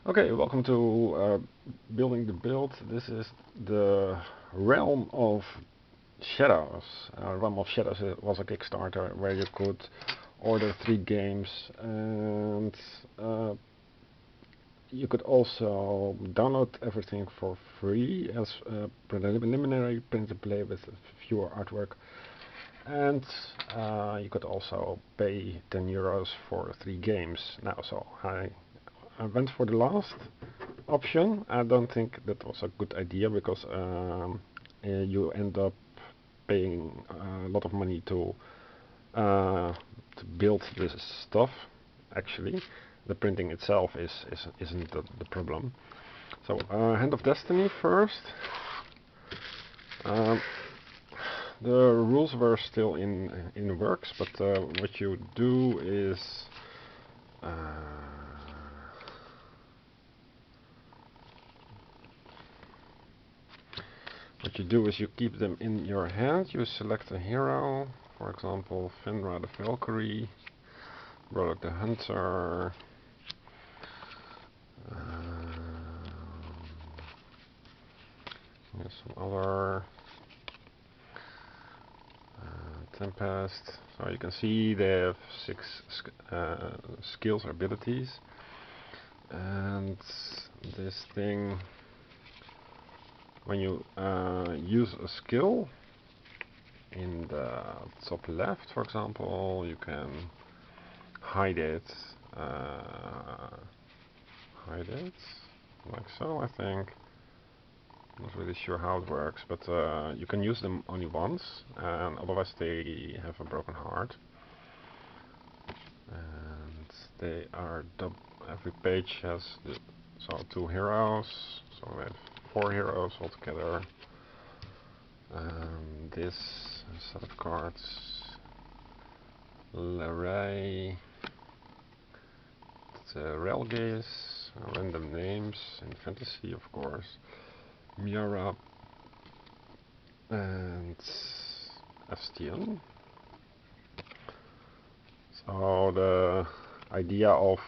Okay, welcome to Building the Build. This is the Realm of Shadows. Realm of Shadows was a Kickstarter where you could order 3 games, and you could also download everything for free as preliminary print and play with fewer artwork. And you could also pay €10 for 3 games. Now, so I went for the last option. I don't think that was a good idea because you end up paying a lot of money to build this stuff. Actually, the printing itself isn't the problem. So, Hand of Destiny first. Um, the rules were still in works, but what you do is what you do is you keep them in your hand. You select a hero, for example, Finra the Valkyrie, Roderick the Hunter, here's some other Tempest. So you can see they have 6 skills or abilities, and this thing, when you use a skill in the top left, for example, you can hide it, like so, I think. Not really sure how it works, but you can use them only once, and otherwise they have a broken heart. And they are every page has so 2 heroes, so we have 4 heroes altogether. This set of cards, Leray, Relgis, random names in fantasy, of course, Miara, and Astion. So the idea of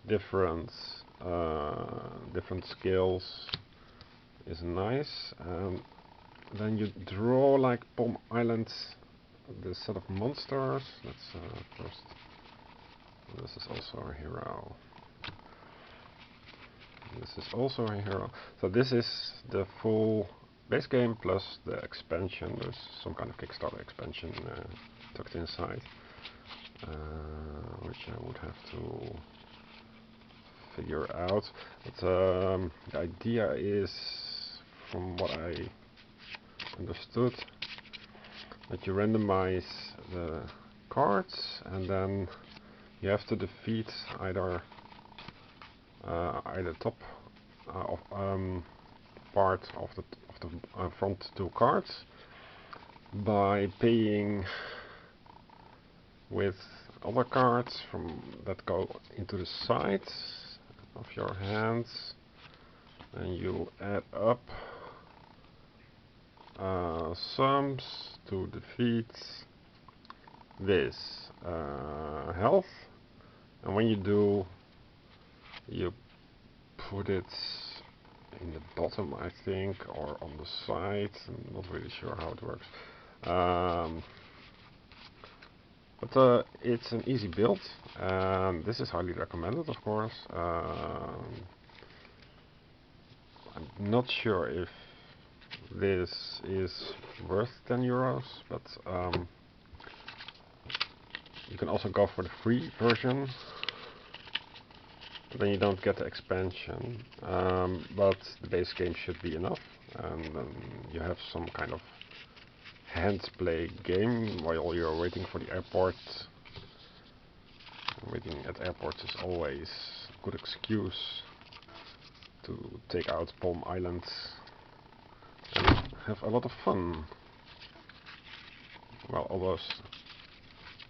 different skills is nice. Then you draw, like Palm Island, the set of monsters. Let's first. This is also a hero. This is also a hero. So this is the full base game plus the expansion. There's some kind of Kickstarter expansion tucked inside, which I would have to figure out. But the idea is, from what I understood, that you randomize the cards, and then you have to defeat either top part of the front 2 cards by paying with other cards that go into the sides of your hands, and you add up sums to defeat this health. And when you do, you put it in the bottom, I think, or on the side. I'm not really sure how it works. But it's an easy build, and this is highly recommended, of course. I'm not sure if this is worth €10, but you can also go for the free version. Then you don't get the expansion, but the base game should be enough, and you have some kind of hand play game while you're waiting for the airport. Waiting at airports is always a good excuse to take out Palm Island and have a lot of fun while others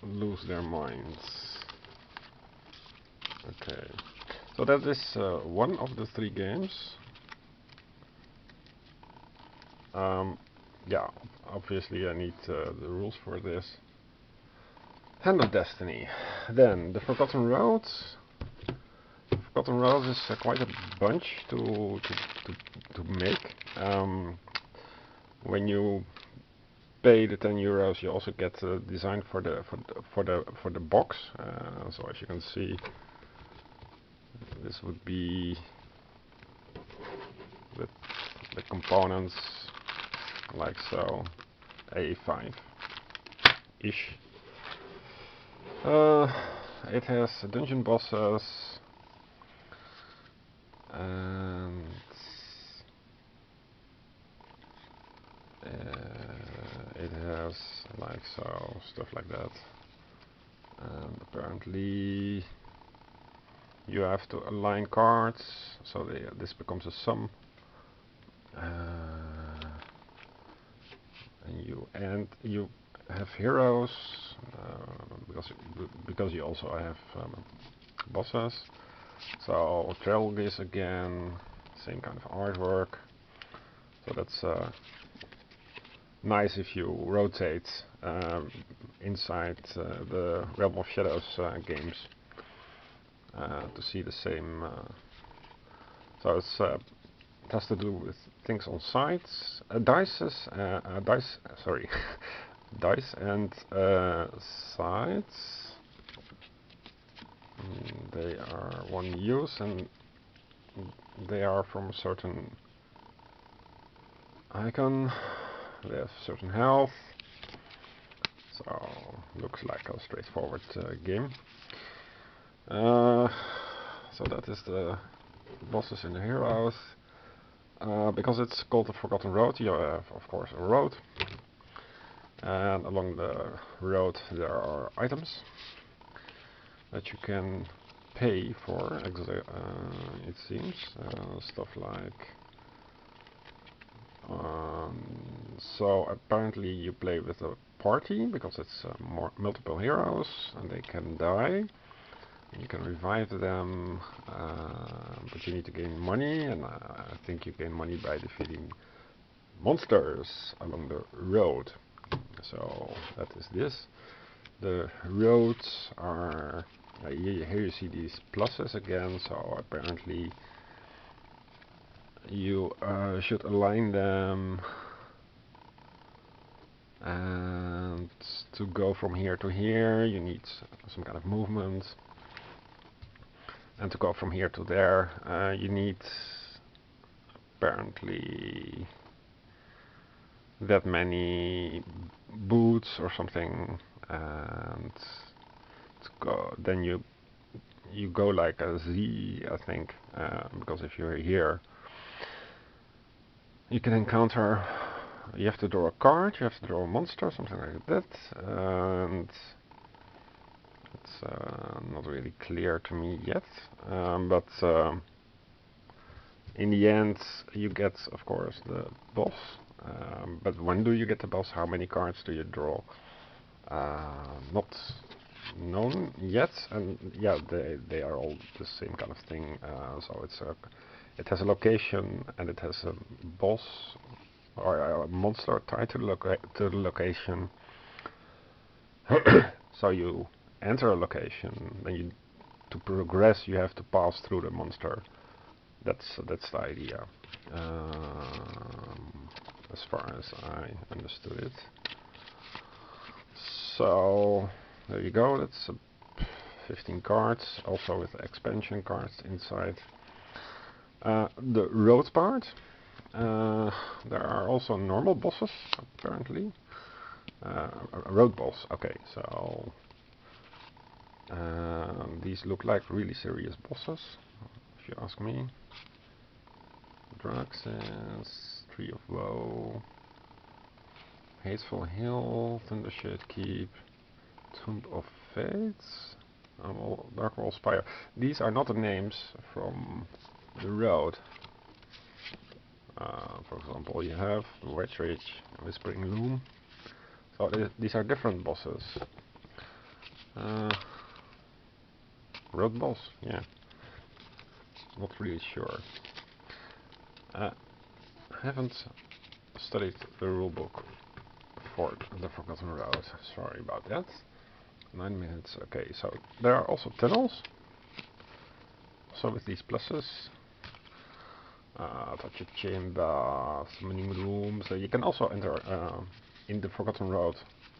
lose their minds. Okay, so that is one of the 3 games. Yeah, obviously I need the rules for this. Hand of Destiny. Then the Forgotten Road. Forgotten Road is quite a bunch to make. When you pay the 10 euros, you also get the design for the box. So as you can see, this would be with the components like so, A5-ish. It has dungeon bosses and it has like so, stuff like that. And apparently you have to align cards, so this becomes a sum. And you have heroes, because you also have bosses. So Trellis again, same kind of artwork. So that's nice if you rotate inside the Realm of Shadows games to see the same. So it has to do with things on sides, dice and sides. They are one use and they are from a certain icon. They have certain health. So looks like a straightforward game. So that is the bosses and the heroes. Because it's called the Forgotten Road, you have of course a road, and along the road there are items that you can pay for, it seems. Stuff like so apparently you play with a party because it's multiple heroes and they can die. You can revive them, but you need to gain money, and I think you gain money by defeating monsters along the road. So that is this. The roads are, here you see these pluses again, so apparently you should align them, and to go from here to here you need some kind of movement. And to go from here to there, you need apparently that many boots or something, and to go, then you go like a Z, I think, because if you're here, you can encounter. You have to draw a card, you have to draw a monster, something like that, and it's not really clear to me yet, but in the end you get, of course, the boss. But when do you get the boss? How many cards do you draw? Not known yet, and yeah, they are all the same kind of thing. So it has a location and it has a boss or a monster tied to the location. So you enter a location, then to progress you have to pass through the monster. That's the idea, as far as I understood it. So there you go. That's 15 cards, also with expansion cards inside. The road part. There are also normal bosses apparently. A road boss. Okay, so these look like really serious bosses, if you ask me. Draxis, Tree of Woe, Hateful Hill, Thundershade Keep, Tomb of Fates, Darkwall Spire. These are not the names from the road. For example, you have Wedge Ridge, Whispering Loom. So these are different bosses. Road boss, yeah. Not really sure. I haven't studied the rulebook for the Forgotten Road. Sorry about that. 9 minutes. Okay, so there are also tunnels. So with these pluses. Torture chamber, summoning room. So you can also enter in the Forgotten Road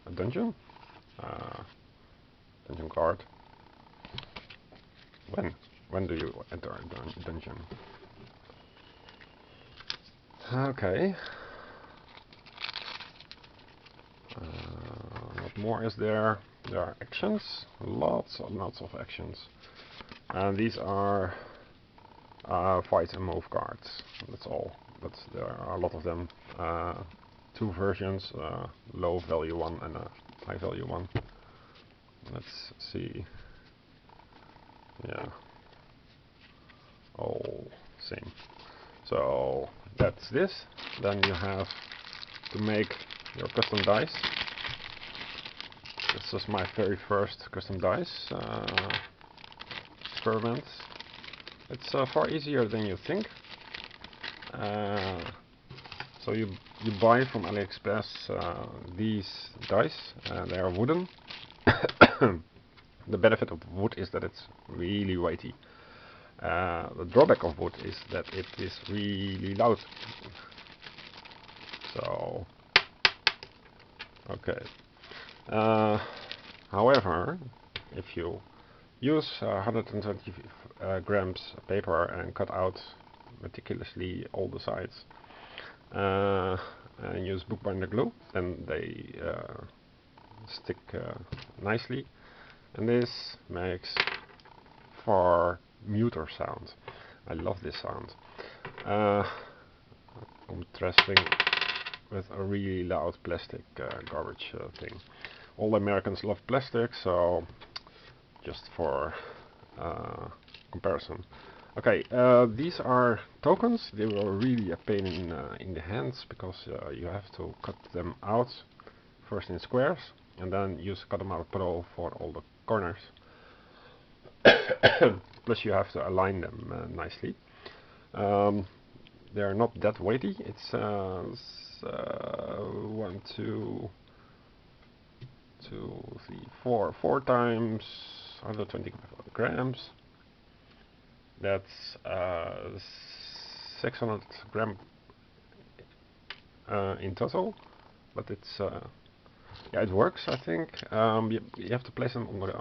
a dungeon. Dungeon guard. When do you enter a dungeon? Okay. What more is there? There are actions. Lots and lots of actions. And these are fight and move cards. That's all. But there are a lot of them. Two versions, low value one and a high value one. Let's see. Yeah. All same. So that's this. Then you have to make your custom dice. This is my very first custom dice experiment. It's far easier than you think. So you buy from AliExpress these dice. They are wooden. The benefit of wood is that it's really weighty. The drawback of wood is that it is really loud. So, okay. However, if you use 120 grams paper and cut out meticulously all the sides, and use bookbinder glue, then they stick nicely. And this makes far muter sound. I love this sound. Contrasting with a really loud plastic garbage thing. All Americans love plastic, so just for comparison. Okay, these are tokens. They were really a pain in the hands because you have to cut them out first in squares and then use cut them out pro for all the corners. Plus you have to align them nicely. They are not that weighty. It's 1, 2, 3, 4 times 120 grams. That's 600 gram in total, but it's yeah, it works. I think you have to place them on the